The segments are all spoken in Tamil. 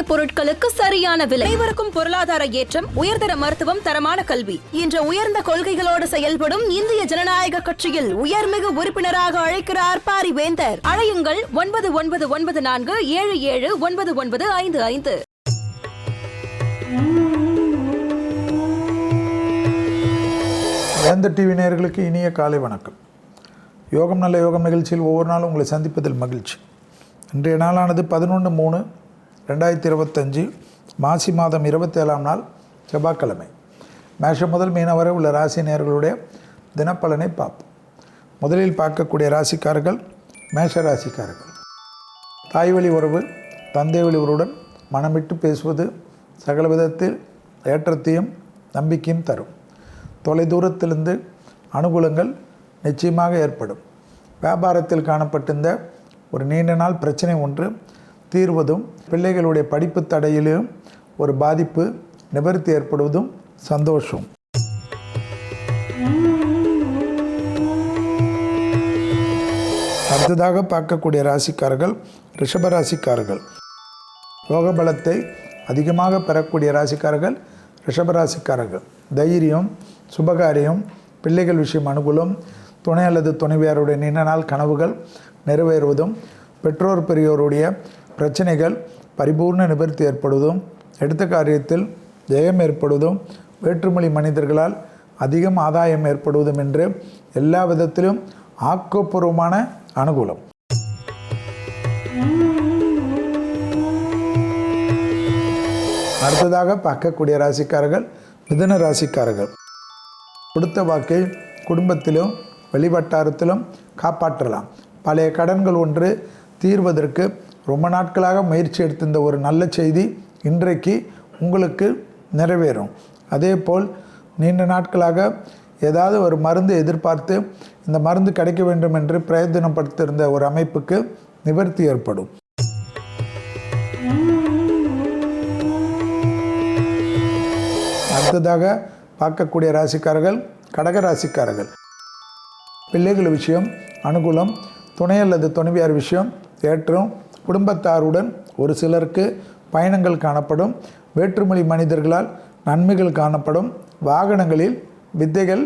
பொருட்களுக்கு சரியான விலை. அனைவருக்கும் பொருளாதார ஏற்றம், உயர்தர மருத்துவம், தரமான கல்வி என்ற உயர்ந்த கொள்கைகளோடு செயல்படும் இந்திய ஜனநாயக கட்சியில் உயர்மிகு உறுப்பினராக அழைக்கிறார் பாரிவேந்தர். அழையுங்கள் 9914779955. வேந்தர் டிவி நேயர்களுக்கு இனிய காலை வணக்கம். யோகம் நல்ல யோகம் நிகழ்ச்சியில் ஒவ்வொரு நாளும் உங்களை சந்திப்பதில் மகிழ்ச்சி. இன்றைய நாளானது 11/3/2025 மாசி மாதம் 27ஆம் நாள் செவ்வாய்க்கிழமை. மேஷம் முதல் மீனம் வரை உள்ள ராசி நேயர்களுடைய தினப்பலனை பார்ப்போம். முதலில் பார்க்கக்கூடிய ராசிக்காரர்கள் மேஷ ராசிக்காரர்கள். தாய் வழி உறவு, தந்தை வழி உறவுடன் மனமிட்டு பேசுவது சகல விதத்தில் ஏற்றத்தையும் நம்பிக்கையும் தரும். தொலைதூரத்திலிருந்து அனுகூலங்கள் நிச்சயமாக ஏற்படும். வியாபாரத்தில் காணப்பட்டிருந்த ஒரு நீண்ட நாள் பிரச்சனை ஒன்று தீர்வதும், பிள்ளைகளுடைய படிப்பு தடையிலும் ஒரு பாதிப்பு நிவர்த்தி ஏற்படுவதும் சந்தோஷம். அடுத்ததாக பார்க்கக்கூடிய ராசிக்காரர்கள் ரிஷபராசிக்காரர்கள். யோக பலத்தை அதிகமாக பெறக்கூடிய ராசிக்காரர்கள் ரிஷபராசிக்காரர்கள். தைரியம், சுபகாரியம், பிள்ளைகள் விஷயம் அனுகூலம், துணை அல்லது துணைவியாருடைய நீண்ட நாள் கனவுகள் நிறைவேறுவதும், பெற்றோர் பெரியோருடைய பிரச்சனைகள் பரிபூர்ண நிவர்த்தி ஏற்படுவதும், எடுத்த காரியத்தில் ஜெயம் ஏற்படுவதும், வேற்றுமொழி மனிதர்களால் அதிகம் ஆதாயம் ஏற்படுவதும் என்று எல்லா விதத்திலும் ஆக்கப்பூர்வமான அனுகூலம். அடுத்ததாக பார்க்கக்கூடிய ராசிக்காரர்கள் மிதுன ராசிக்காரர்கள். கொடுத்த வாக்கை குடும்பத்திலும் வெளிவட்டாரத்திலும் காப்பாற்றலாம். பழைய கடன்கள் ஒன்று தீர்வதற்கு ரொம்ப நாட்களாக முயற்சி எடுத்திருந்த ஒரு நல்ல செய்தி இன்றைக்கு உங்களுக்கு நிறைவேறும். அதேபோல் நீண்ட நாட்களாக ஏதாவது ஒரு மருந்து எதிர்பார்த்து இந்த மருந்து கிடைக்க வேண்டும் என்று பிரயத்தனப்படுத்தியிருந்த ஒரு அமைப்புக்கு நிவர்த்தி ஏற்படும். அடுத்ததாக பார்க்கக்கூடிய ராசிக்காரர்கள் கடக ராசிக்காரர்கள். பிள்ளைகள் விஷயம் அனுகூலம், துணை அல்லது துணைவியார் விஷயம் ஏற்றம், குடும்பத்தாருடன் ஒரு சிலருக்கு பயணங்கள் காணப்படும், வேற்றுமொழி மனிதர்களால் நன்மைகள் காணப்படும், வாகனங்களில் வித்தைகள்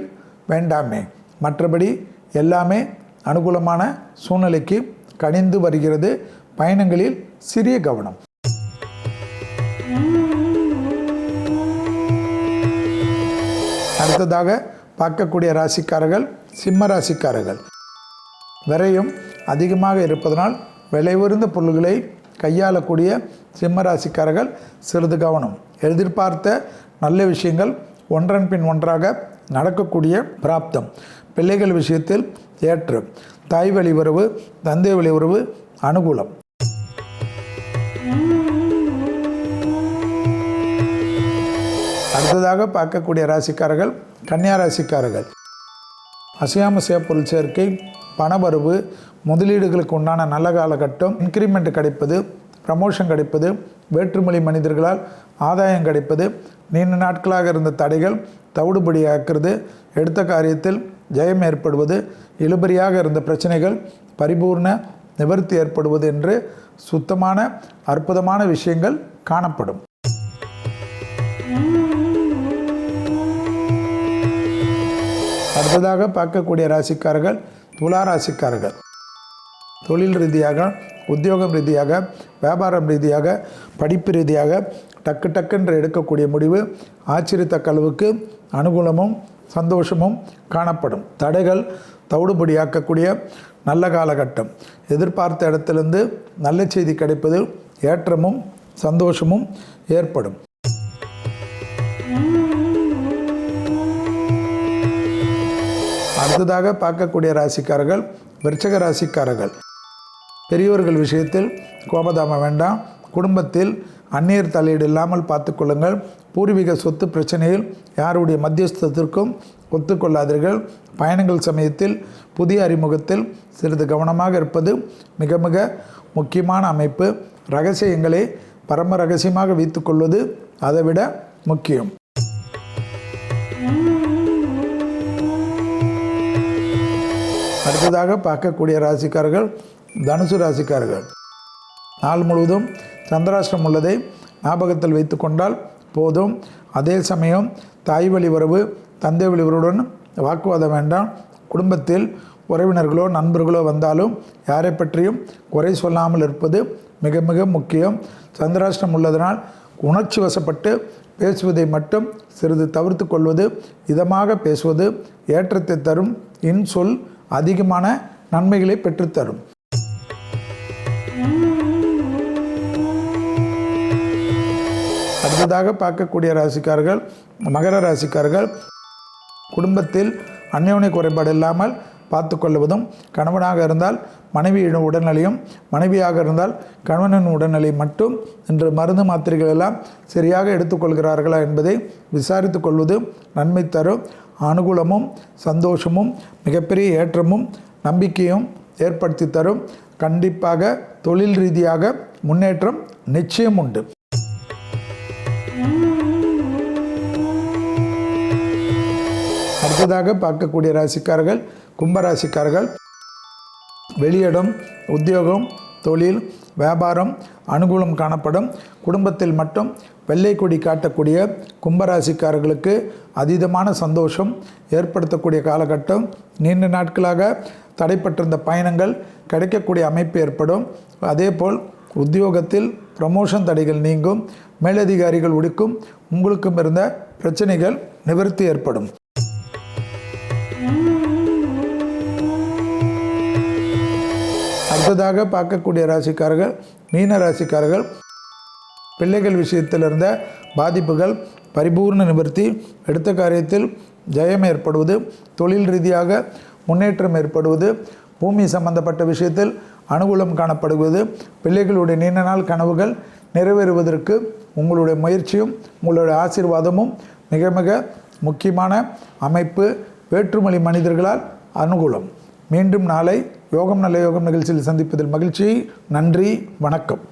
வேண்டாமே. மற்றபடி எல்லாமே அனுகூலமான சூழ்நிலைக்கு கணிந்து வருகிறது. பயணங்களில் சிறிய கவனம். அடுத்ததாக பார்க்கக்கூடிய ராசிக்காரர்கள் சிம்ம ராசிக்காரர்கள். விரயம் அதிகமாக இருப்பதனால் விலை உயர்ந்த பொருள்களை கையாளக்கூடிய சிம்ம ராசிக்காரர்கள் சிறிது கவனம். எதிர்பார்த்த நல்ல விஷயங்கள் ஒன்றன் பின் ஒன்றாக நடக்கக்கூடிய பிராப்தம். பிள்ளைகள் விஷயத்தில் ஏற்றம். தாய் வழி உறவு, தந்தை வழி உறவு அனுகூலம். அடுத்ததாக பார்க்கக்கூடிய ராசிக்காரர்கள் கன்னியா ராசிக்காரர்கள். அசையாமசைய பொருள் சேர்க்கை, பணவரவு, முதலீடுகளுக்கு உண்டான நல்ல காலகட்டம், இன்க்ரிமெண்ட் கிடைப்பது, ப்ரமோஷன் கிடைப்பது, வேற்றுமொழி மனிதர்களால் ஆதாயம் கிடைப்பது, நீண்ட நாட்களாக இருந்த தடைகள் தவிடுபடியாக்குறது, எடுத்த காரியத்தில் ஜெயம் ஏற்படுவது, இழுபறியாக இருந்த பிரச்சனைகள் பரிபூர்ண நிவர்த்தி ஏற்படுவது என்று சுத்தமான அற்புதமான விஷயங்கள் காணப்படும். அடுத்ததாக பார்க்கக்கூடிய ராசிக்காரர்கள் துலா ராசிக்காரர்கள். தொழில் ரீதியாக, உத்தியோகம் ரீதியாக, வியாபாரம் ரீதியாக, படிப்பு ரீதியாக டக்கு டக்குன்று எடுக்கக்கூடிய முடிவு ஆச்சரியத்தக்க அளவுக்கு அனுகூலமும் சந்தோஷமும் காணப்படும். தடைகள் தவிடுபடியாக்கக்கூடிய நல்ல காலகட்டம். எதிர்பார்த்த இடத்திலிருந்து நல்ல செய்தி கிடைப்பது ஏற்றமும் சந்தோஷமும் ஏற்படும். அடுத்ததாக பார்க்கக்கூடிய ராசிக்காரர்கள் விருச்சிக ராசிக்காரர்கள். பெரியோர்கள் விஷயத்தில் கோபதாம வேண்டாம். குடும்பத்தில் அந்நியர் தலையீடு இல்லாமல் பார்த்துக்கொள்ளுங்கள். பூர்வீக சொத்து பிரச்சனையில் யாருடைய மத்தியஸ்தத்திற்கும் ஒத்துக்கொள்ளாதீர்கள். பயணங்கள் சமயத்தில் புதிய அறிமுகத்தில் சிறிது கவனமாக இருப்பது மிக மிக முக்கியமான அமைப்பு. ரகசியங்களை பரம ரகசியமாக வைத்துக்கொள்வது அதைவிட முக்கியம். அடுத்ததாக பார்க்கக்கூடிய ராசிக்காரர்கள் தனுசு ராசிக்காரர்கள். நாள் முழுவதும் சந்திராஷ்டிரம் உள்ளதை ஞாபகத்தில் வைத்து கொண்டால் போதும். அதே சமயம் தாய் வழி உறவு, தந்தை வழி உறவுடன் வாக்குவாதம் வேண்டாம். குடும்பத்தில் உறவினர்களோ நண்பர்களோ வந்தாலும் யாரை பற்றியும் குறை சொல்லாமல் இருப்பது மிக மிக முக்கியம். சந்திராஷ்டம் உள்ளதனால் உணர்ச்சி வசப்பட்டு பேசுவதை மட்டும் சிறிது தவிர்த்து கொள்வது, இதமாக பேசுவது ஏற்றத்தை தரும். இன்சொல் அதிகமான நன்மைகளை பெற்றுத்தரும். அடுத்ததாக பார்க்கக்கூடிய ராசிக்காரர்கள் மகர ராசிக்காரர்கள். குடும்பத்தில் அந்யோன்ய குறைபாடு இல்லாமல் பார்த்து கொள்வதும், கணவனாக இருந்தால் மனைவியின் உடல்நிலையும், மனைவியாக இருந்தால் கணவனின் உடல்நிலை மட்டும் இன்று மருந்து மாத்திரைகள் எல்லாம் சரியாக எடுத்துக்கொள்கிறார்களா என்பதை விசாரித்து கொள்வது நன்மை தரும். அனுகூலமும் சந்தோஷமும் மிகப்பெரிய ஏற்றமும் நம்பிக்கையும் ஏற்படுத்தி தரும். கண்டிப்பாக தொழில் ரீதியாக முன்னேற்றம் நிச்சயம் உண்டு. அடுத்ததாக பார்க்கக்கூடிய ராசிக்காரர்கள் கும்பராசிக்காரர்கள். வெளியிடம், உத்தியோகம், தொழில், வியாபாரம் அனுகூலம் காணப்படும். குடும்பத்தில் மட்டும் வெள்ளை கொடி காட்டக்கூடிய கும்பராசிக்காரர்களுக்கு அதீதமான சந்தோஷம் ஏற்படுத்தக்கூடிய காலகட்டம். நீண்ட நாட்களாக தடைப்பட்டிருந்த பயணங்கள் கிடைக்கக்கூடிய அமைப்பு ஏற்படும். அதேபோல் உத்தியோகத்தில் ப்ரமோஷன் தடைகள் நீங்கும். மேலதிகாரிகள் ஒடுக்கும். உங்களுக்கும் இருந்த பிரச்சனைகள் நிவர்த்தி ஏற்படும். அடுத்ததாக பார்க்கக்கூடிய ராசிக்காரர்கள் மீன ராசிக்காரர்கள். பிள்ளைகள் விஷயத்தில் இருந்த பாதிப்புகள் பரிபூர்ண நிவர்த்தி. எடுத்த காரியத்தில் ஜெயம் ஏற்படுவது, தொழில் ரீதியாக முன்னேற்றம் ஏற்படுவது, பூமி சம்பந்தப்பட்ட விஷயத்தில் அனுகூலம் காணப்படுவது, பிள்ளைகளுடைய நீண்ட நாள் கனவுகள் நிறைவேறுவதற்கு உங்களுடைய முயற்சியும் உங்களுடைய ஆசீர்வாதமும் மிக மிக முக்கியமான அமைப்பு. வேற்றுமொழி மனிதர்களால் அனுகூலம். மீண்டும் நாளை யோகம் நல்ல யோகம் நிகழ்ச்சியில் சந்திப்பதில் மகிழ்ச்சி. நன்றி, வணக்கம்.